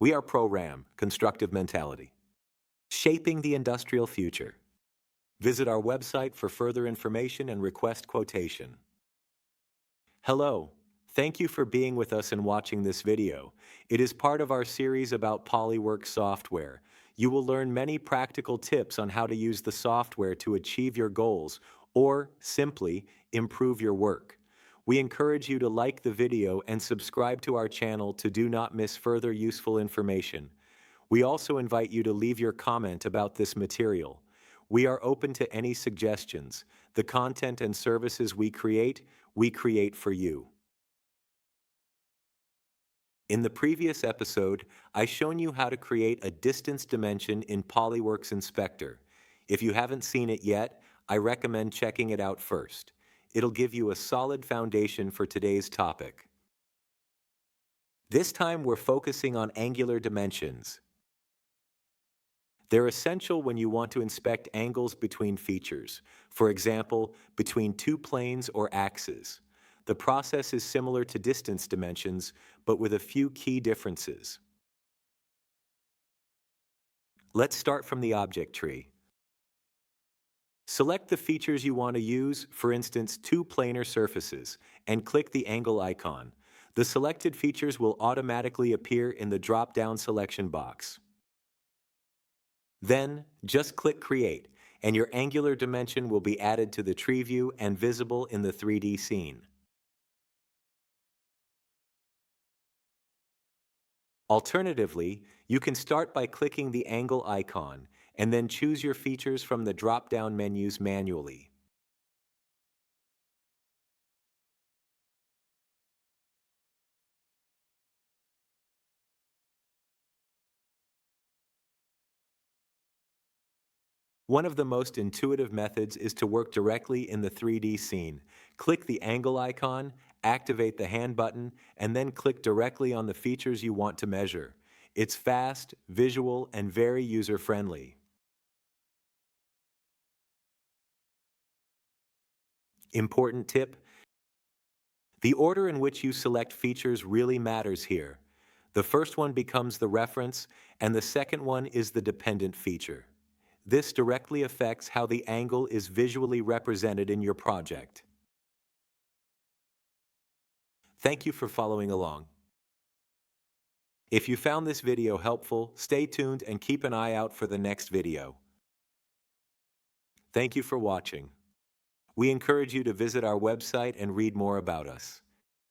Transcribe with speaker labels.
Speaker 1: We are Pro-RAM, Constructive Mentality. Shaping the Industrial Future. Visit our website for further information and request quotation. Hello. Thank you for being with us and watching this video. It is part of our series about PolyWorks software. You will learn many practical tips on how to use the software to achieve your goals or, simply, improve your work. We encourage you to like the video and subscribe to our channel to do not miss further useful information. We also invite you to leave your comment about this material. We are open to any suggestions. The content and services we create for you. In the previous episode, I shown you how to create a distance dimension in PolyWorks Inspector. If you haven't seen it yet, I recommend checking it out first. It'll give you a solid foundation for today's topic. This time we're focusing on angular dimensions. They're essential when you want to inspect angles between features, for example, between two planes or axes. The process is similar to distance dimensions, but with a few key differences. Let's start from the object tree. Select the features you want to use, for instance, two planar surfaces, and click the angle icon. The selected features will automatically appear in the drop-down selection box. Then, just click Create, and your angular dimension will be added to the tree view and visible in the 3D scene. Alternatively, you can start by clicking the angle icon and then choose your features from the drop-down menus manually. One of the most intuitive methods is to work directly in the 3D scene. Click the angle icon, activate the hand button, and then click directly on the features you want to measure. It's fast, visual, and very user-friendly. Important tip: the order in which you select features really matters here. The first one becomes the reference, and the second one is the dependent feature. This directly affects how the angle is visually represented in your project. Thank you for following along. If you found this video helpful, stay tuned and keep an eye out for the next video. Thank you for watching. We encourage you to visit our website and read more about us.